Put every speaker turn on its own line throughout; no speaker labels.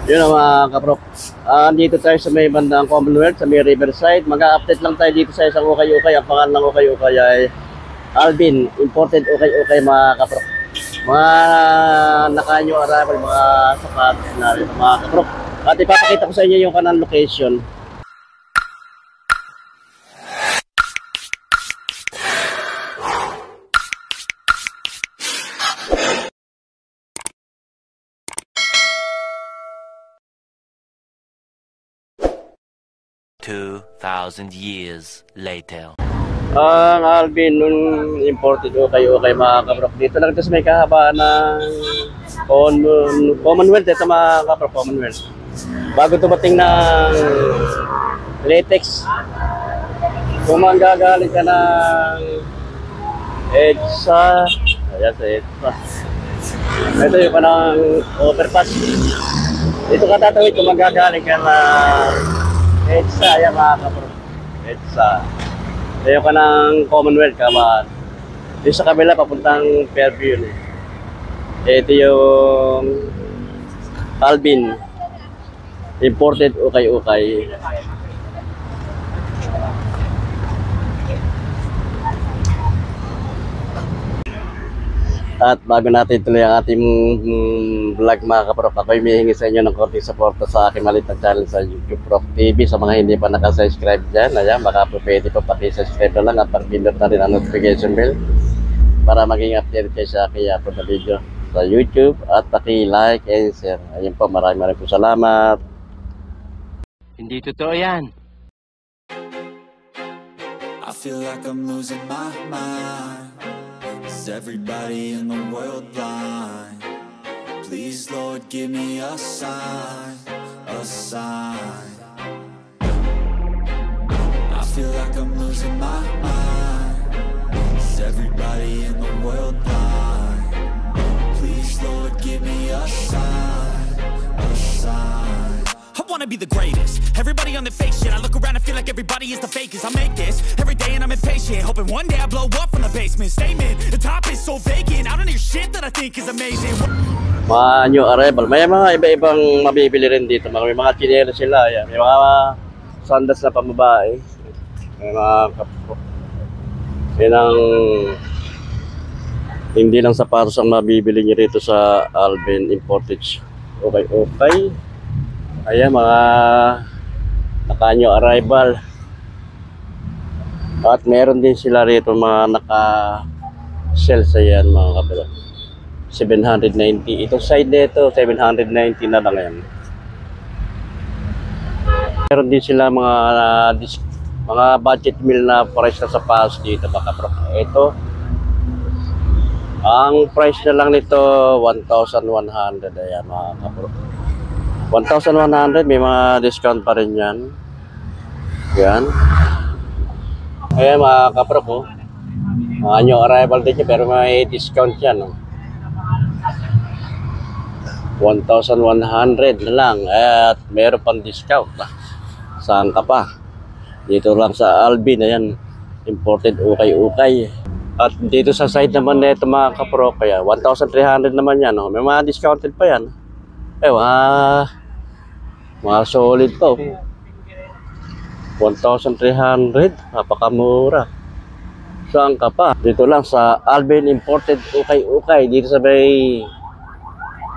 Yun ang mga kaprok. Dito tayo sa may bandang Commonwealth, sa may Riverside. Mag-update lang tayo dito sa isang ukay-ukay. Ang pangalan ng ukay-ukay ay Alvin. Imported ukay-ukay mga kaprok. Mga naka-new arrival, mga sapatos na rin mga kaprok. At ipapakita ko sa inyo yung kanang location.
2,000 years later.
Ang Alvin nung imported ukay-ukay mga kaprok. Dito lang ito sa may kahabaan ng Commonwealth. Ito mga kaprok, Commonwealth. Bago dumating ng latex, kung manggagaling ka ng EDSA, ayan sa EDSA. Ito yung kanang overpass. Dito ka tatawid kung manggagaling ka ng EDSA, ayan mga kaprok. EDSA. Ito ka ng Commonwealth kaman. Dito sa kabila papuntang Fairview. Ito yung Alvin. Imported ukay-ukay. At bago natin tuloy ang ating vlog mga kaprok, ako'y humihingi sa inyo ng konting suporta sa aking maliit na channel sa YouTube Prok TV. Sa mga hindi pa nakasubscribe dyan, ayan, baka po pwede pa paki-subscribe na lang at pag-pindot na rin ang notification bell para maging update kayo sa aking upload na video sa YouTube at paki-like and share. Ayun po, maraming po salamat.
Hindi totoo yan.
I feel like I'm losing my mind. Is everybody in the world blind? Please, Lord, give me a sign, a sign. I feel like I'm losing my mind. Is everybody in the world blind? Please, Lord, give me a sign, a sign.
I wanna be the greatest. Everybody on the fake shit. I look around and feel like everybody is the fakest. I make this every day and I'm impatient, hoping one day I blow up from the basement. Statement, the top is so vacant. I don't hear shit that I think is amazing.
Mga new arrival. May mga iba-ibang mabibili rin dito. May mga chinelas sila. Ayan. May mga sandals na pambabae. May mga kapro. Yan ang hindi lang sapatos ang mabibili nyo rito sa Alvin Imported ukay-ukay. Ayan, mga naka-new arrival. At meron din sila rito mga naka-sales. Ayan mga kapatid. 790. Itong side nito, 790 na lang yan. Meron din sila mga budget meal na price na sapatos dito mga kapatid. Ito, ang price na lang nito 1,100. Ayan mga kapatid. 1,100, may mga discount pa rin yan. Yan. Ayan mga kapro ko. Mga new arrival din yan, pero may discount yan. 1,100 na lang. At meron pang discount. Saan ka pa? Dito lang sa Alvin. Ayan. Imported ukay-ukay. At dito sa side naman na ito mga kapro, kaya 1,300 naman yan. May mga discounted pa yan. Mga solid to. 1,300, napakamura. Saan ka pa? Dito lang sa Alvin Imported ukay-ukay. Dito sa may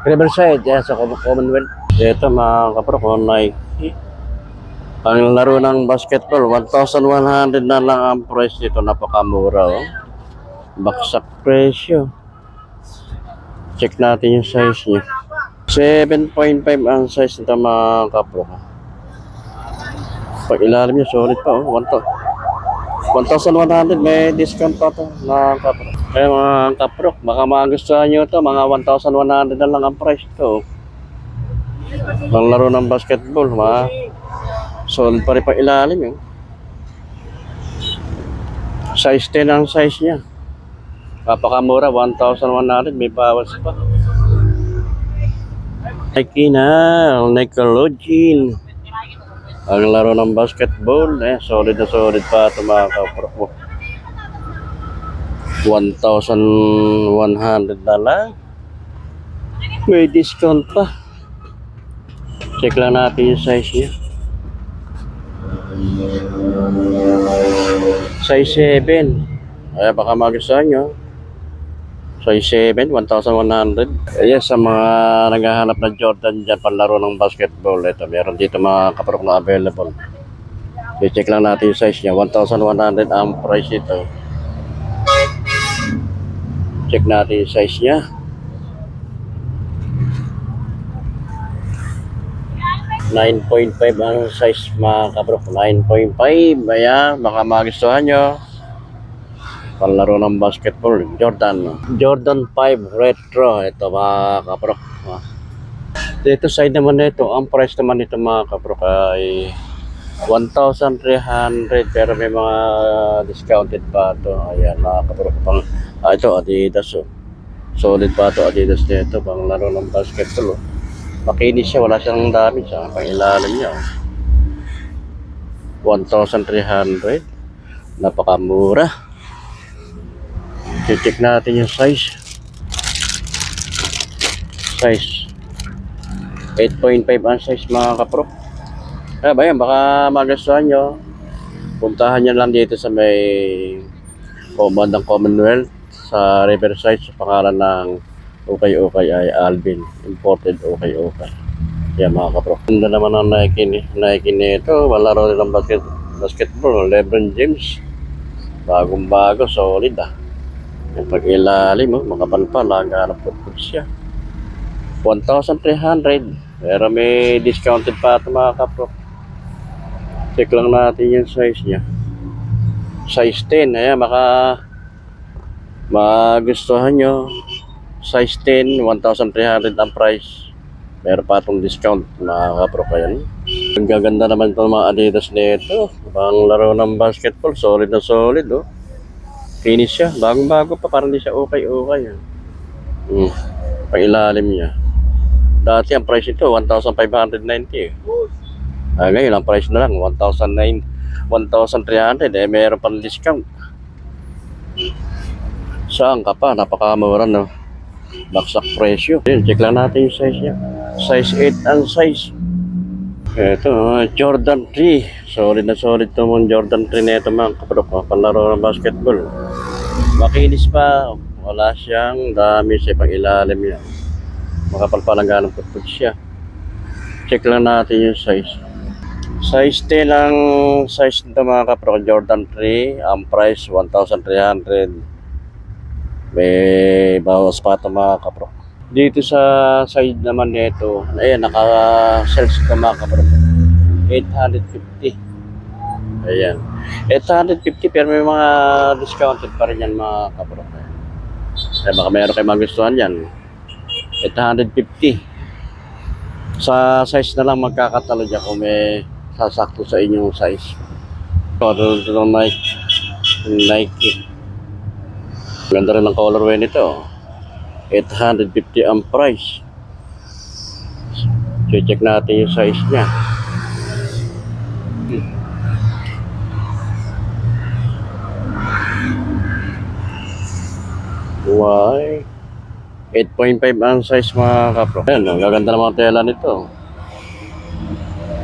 Riverside, sa Commonwealth. Ito mga kapro, Nike. Ang laro ng basketball, 1,100 na lang ang price dito. Napakamura. Baksak presyo. Check natin yung size niya. 7.5 ang size nito mga kapro. Pag ilalim niya, solid pa. 1,100, may discount pa ito mga kapro. Kaya mga kapro, baka magustuhan nyo ito. Mga 1,100 na lang ang price ito. Ang laro ng basketball, solid pa rin pa ilalim. Size 10 ang size niya. Kapakamura, 1,100, may bawas pa. Nike na, Nickelodeon. Ang laro ng basketball, solid na solid pa ito mga kapro. 1,100 na lang. May discount pa. Check lang natin yung size niya. Size 7. Ay, baka magustuhan nyo. Size 7, 1,100. Ayan, sa mga naghahanap na Jordan dyan, panlaro ng basketball. Ito, meron dito mga kaprok na available. I-check lang natin yung size niya. 1,100 ang price ito. Check natin yung size niya. $9.5 ang size mga kabrok. 9.5. Ayan, baka magustuhan nyo. Panlaro ng basketball. Jordan 5 Retro. Ito mga kabrok. Dito side naman nito, ang price naman nito mga kabrok ay 1,300. Pero may mga discounted pa ito. Ayan mga kabrok. Ito Adidas. Solid pa ito Adidas nito. Panlaro ng basketball. Makinis siya, wala siyang damage sa pangilalim niya. 1,300. Napakamura. Check natin yung size. Size 8.5 ang size mga kaprok. Bayan, baka magustuhan nyo. Puntahan nyo lang dito sa may bandang Commonwealth sa Riverside sa pangalan ng Okay ay Alvin Imported Okay. Yan mga kapro. Ganda naman ang Nike nito. Malaro nilang basketball. LeBron James. Bagong bago. Solid Yung pag-ilalim makapal naghanap po siya. 1,300. Pero may discounted pa ito mga kapro. Check lang natin yung size niya. Size 10. Ayan, baka magustuhan nyo. Size 10, 1,300 ang price. Meron pa itong discount mga kapro kayan. Ang gaganda naman itong mga Adidas nito. Pang laro ng basketball, solid na solid Finish siya, bagong-bago pa, parang di siya okay. Pang ilalim niya. Dati ang price ito, 1,590 ngayon ang price na lang, 1,300 meron pang discount. Saan ka pa, napakamura baksak presyo. Check lang natin yung size niya. Size 8 ang size. Ito, Jordan 3. Solid na solid ito mong Jordan 3 na ito mga kaprok. Panlaro ng basketball. Makinis pa. Wala siyang dami sa pang-ilalim niya. Makapal pa lang ganang putput siya. Check lang natin yung size. Size 10 ang size nito mga kaprok. Jordan 3. Ang price 1,300. May bawas pa ito mga kaprok. Dito sa side naman nito, ayan, naka-sales ito mga kaprok. 850. Ayan. 850 pero may mga discounted pa rin yan mga kaprok. Kaya baka mayroon kayo magustuhan yan. 850. Sa size na lang magkakatalo dyan kung may sasakto sa inyong size. Ito ng Nike. Ganda rin ang colorway nito. 850 ang price. Check natin yung size niya. Why? 8.5 ang size mga kapro. Ayan, ang gaganda ng mga tela nito.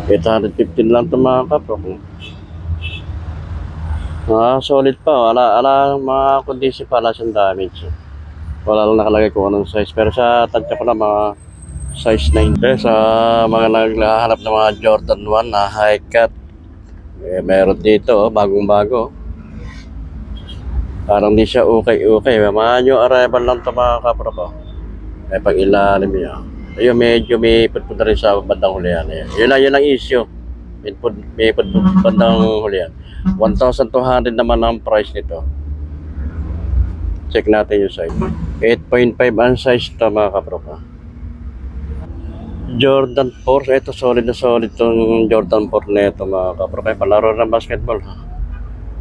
815 lang ito mga kapro. Solid pa. Wala mga condition pa. Wala siyang damage. Wala lang nakalagay kung anong size. Pero sa tansya ko na mga size 9. Sa mga naghahanap ng mga Jordan 1 na high cut. Meron dito. Bagong bago. Parang di siya okay. Mga new arrival lang ito mga kapro. May pag ilalim niya. Ayun, medyo may putput rin sa bandang hulihan. Yun ang issue. May putput bandang hulihan. 1,200 naman ang price nito. Check natin yung size. 8.5 ang size ito mga kapropa. Jordan 4. Ito solid na solid itong Jordan 4 na ito mga kapropa. Palaro ng basketball.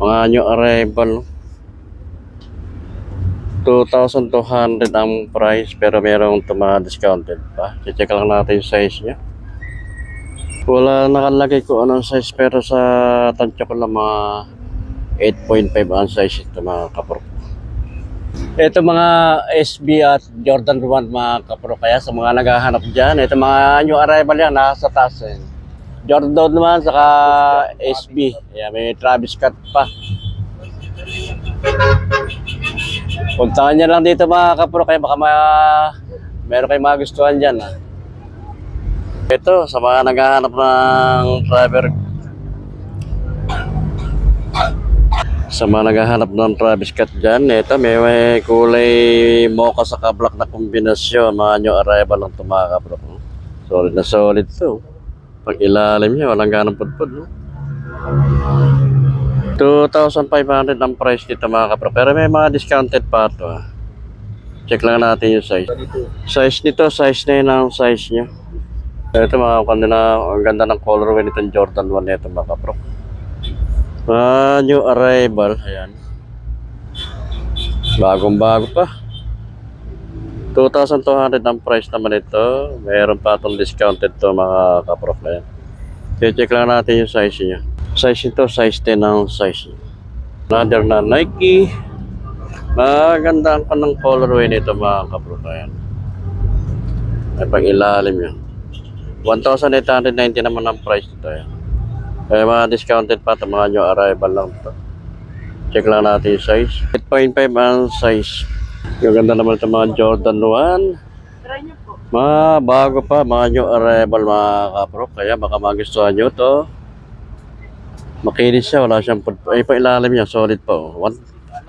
Mga new arrival. 2,200 ang price pero mayroong mga discounted pa. Check lang natin yung size niya. Wala nakalagay ko anong size pero sa tansya ko lang mga 8.5 ang size ito mga kaprok. Ito mga SB at Jordan 1 mga kapro, kaya sa mga naghahanap dyan, ito mga new arrival yan, nasa taas eh. Jordan naman, saka SB, kaya may Travis Scott pa. Puntahan nyo lang dito mga kapro, kaya baka meron kayong magustuhan dyan. Ito, sa mga naghahanap ng driver, sa mga naghahanap ng Travis Scott dyan, ito may kulay mocha sa black na kombinasyon, mga new arrival lang ito mga kapro. Solid na solid to. Pag ilalim niya, walang ganang pudpud, no? 2,500 ang price dito mga kapro, pero may mga discounted pa ito. Check lang natin yung size. Size nito, size na yun ang size niya. Ito mga kanina, ang ganda ng colorway nitong Jordan 1 nito mga kapro. New arrival, ayan. Bagong bago pa. 2,200 ang price naman ito. Mayroon pa itong discounted to mga kapro. Ayan. Check lang natin yung size niya. Size ito, size 10 ang size niya. Another na Nike. Maganda ang kanang colorway nito mga kapro. Ayan. Ay pang ilalim yun. 1,890 naman ang price nito. Ayan. Kaya mga discounted pa ito, mga new arrival lang ito. Check lang natin yung size. 8.5 ang size. Yung ganda naman ito mga Jordan 1. Mga bago pa, mga new arrival mga kapro. Kaya baka magustuhan nyo ito. Makinis siya, wala siyang ay pa ilalim niya, solid pa.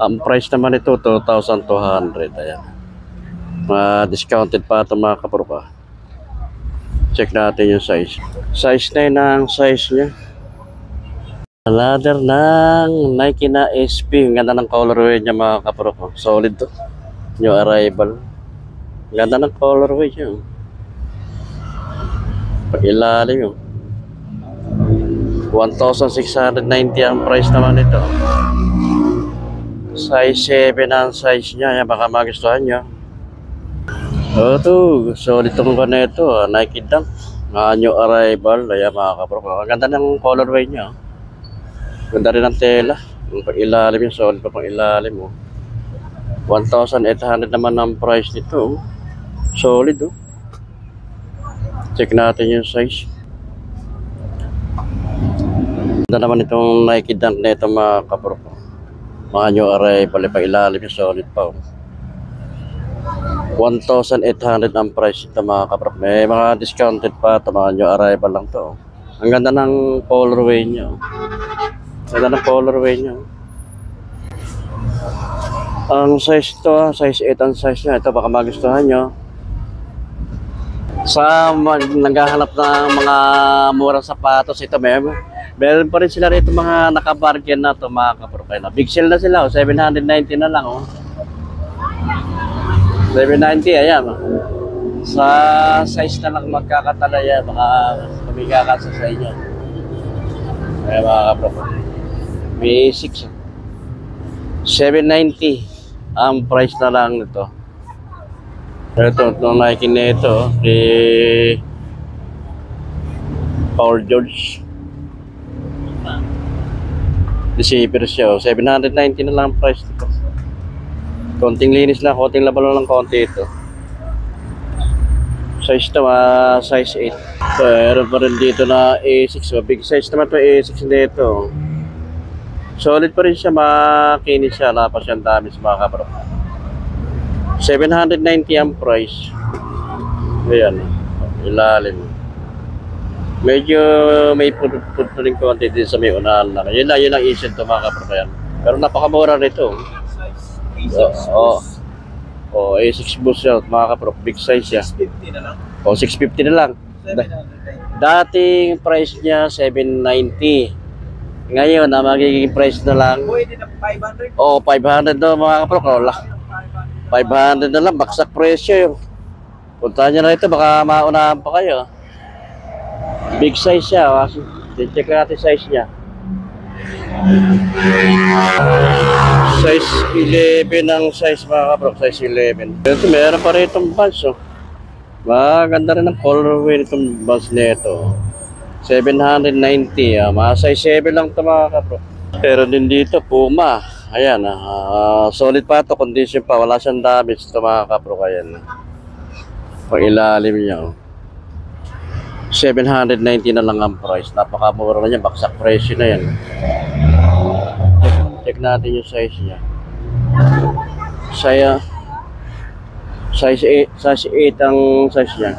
Ang price naman ito, 2,200. Ayan. Mga discounted pa ito mga kapro pa. Check natin yung size. Size 9 ang size niya. Ladder ng Nike na SP. Ang ganda ng colorway niya mga kapro ko. Solid to. New arrival. Ang ganda ng colorway niya. Pag ilalim yun. 1,690 ang price naman ito. Size 7 ang size niya. Yan, baka magustuhan nyo. Ito, solid itong ganda ito. Nike Dunk. New arrival. Ayan mga kapro ko. Ang ganda ng colorway niya. Ganda rin ang tela. Yung pang ilalim yung solid pa pang ilalim. 1,800 naman ang price nito. Solid. Check natin yung size. Ganda naman itong Nike Dunk na ito mga kapro ko. Mga new arrival. Pang ilalim yung solid pa. 1,800 ang price ito mga kapro. May mga discounted pa ito. Mga new arrival lang to. Ang ganda ng colorway niya. Ganda ng colorway niya. Ang size ito, size 8 ang size niya. Ito baka magustuhan nyo. Sa naghahanap ng mga murang sapatos, ito meron pa rin sila rito mga nakabargain na ito mga kapropay na. Big sale na sila, 790 na lang. 790, ayan. Sa size na lang magkakatalaya, baka kumikakasa sa inyo. Ayan mga kapropay. May 6. 790 ang price na lang nito. Ito, itong Nike na ito kay Paul George. Deceiver siya. 790 na lang ang price nito. Konting linis lang, konting laban lang konti ito. Size ito, size 8. Pero pa rin dito na A6. Big size naman ito, A6 nito. Solid pa rin siya, makinis siya, wala pa siyang dami sa mga kapro. 790 ang price. Ayan, ilalim. Medyo may pudpuling konti din sa may unahan lang. Yun lang isip ito mga kapro. Pero napakamura nito. A6 boost siya mga kapro. Big size siya. 650 na lang. 650 na lang. Dating price niya 790. Ngayon, magiging price na lang. Pwede na 500? 500 na mga kapro. 500 na lang, baksak presyo. Puntahan nyo na ito, baka maunahan pa kayo. Big size siya. Check natin size niya. Size 11 ang size mga kapro. Size 11. Ito, meron pa rin itong buns. Maganda rin ang colorway nitong buns nito. 790, mga size 7 lang ito mga kapro. Pero din dito, Puma. Ayan, solid pa ito, condition pa, wala siyang damage ito mga kaprok. Ayan, pag ilalim niya, 790 na lang ang price. Napakamura na niya, baksak presyo na yan. Check natin yung size niya. Size 8 ang size niya.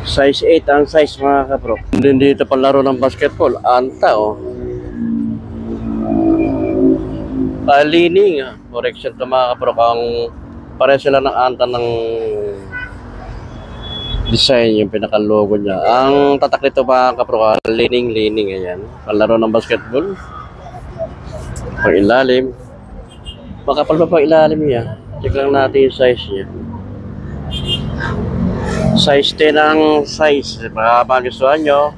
Size 8 ang size mga kaprok. Din dito palaro ng basketball, anta oh. Lining, correction to mga kaprok. Ang pare sila ng anta ng design, yung pinaka-logo niya. Ang tatak nito mga kaprok, lining, ayan. Palaro ng basketball. Pag ilalim. Makapal pa pag ilalim niya. Check lang natin yung size niya. Size 10 ang size. Baka magustuhan nyo.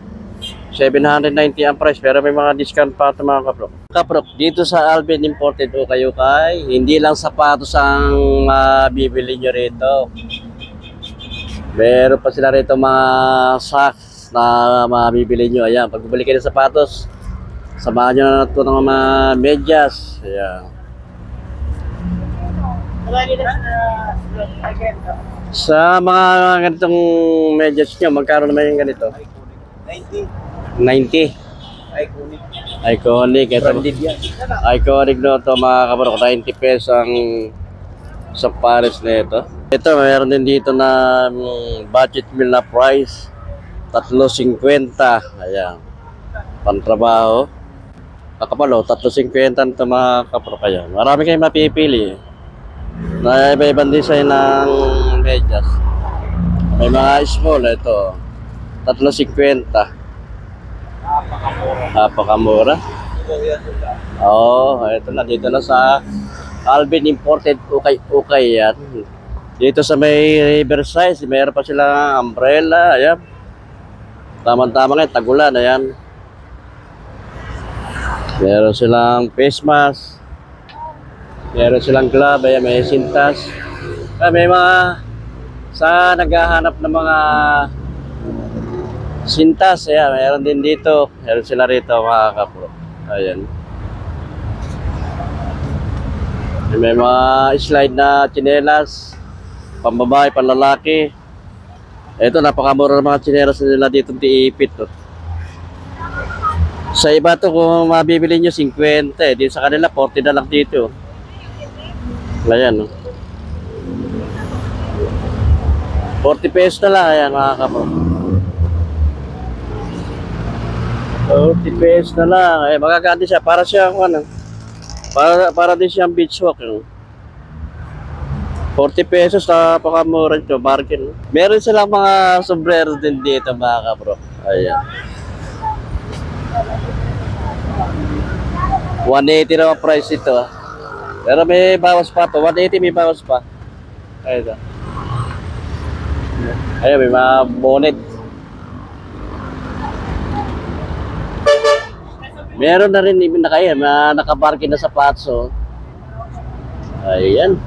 790 ang price, pero may mga discount pa ito mga kaprok. Kaprok, dito sa Alvin Imported Ukay-Ukay, hindi lang sapatos ang bibili nyo rito. Meron pa sila rito mga socks na mabibili nyo. Ayan, pag bumili kayo ng sapatos, samahan nyo na ito ng mga medyas. Ayan. Sa mga ganitong medyas nyo, magkaroon naman yung ganito? 90. Iconic. Ito, iconic no ito mga kabarok. 90 pesos ang sa pares na ito. Ito, mayroon din dito na budget meal na price. 3.50. Ayan. Pantrabaho. Kakapalo, 3.50 ito mga kabarok. Ayan. Marami kayong mapipili. Na iba-ibang design ng medyas. May mga small ito. 3.50. Napakamura. Oo, ito na. Dito na sa Alvin Imported Ukay-Ukay yan. Dito sa may Riverside, mayroon pa silang umbrella. Ayan. Tama-tama ngayon, tagulan. Ayan. Meron silang face mask. Meron silang glove, ayan, may sintas. May mga sa naghahanap ng mga sintas, ayan, meron din dito. Meron sila rito mga kapro. Ayan. May mga slide na tsinelas, pambabae, panlalaki. Ito, napakamura ng mga tsinelas nila dito tiipit. Oh. Sa iba to kung mabibili nyo 50, dito sa kanila 40 na lang dito. Ayan, no? 40 pesos na lang, ayan mga kapo. 40 pesos na lang, ay magaganda siya, para siyang ano, para din siyang beach walk, no? 40 pesos, napakamura ito, bargain. Meron silang mga sombrero din dito mga kapo. Ayan. 180 na ang price ito. Pero may bawas pa to. 180 may bawas pa. Ayun. Ayun, may mga bonnet. Meron na rin na kaya, nakabarkin na sapatos. Oh. Ayan.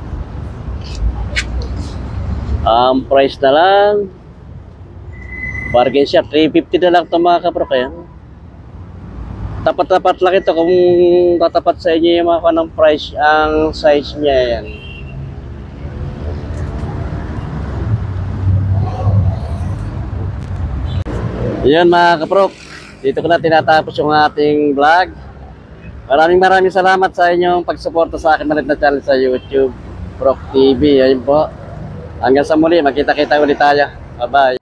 Ang price na lang. Bargain siya. 350 na lang ito mga kapro. Kaya tapat-tapat lang ito kung tatapat sa inyo yung mga kanang price, ang size niya yan. Yan mga kaprok, dito ko na tinatapos yung ating vlog. Maraming salamat sa inyong pagsuporta sa akin maliit na channel sa YouTube, Prok TV. Ayun po. Hanggang sa muli, magkita-kita ulit tayo. Bye-bye.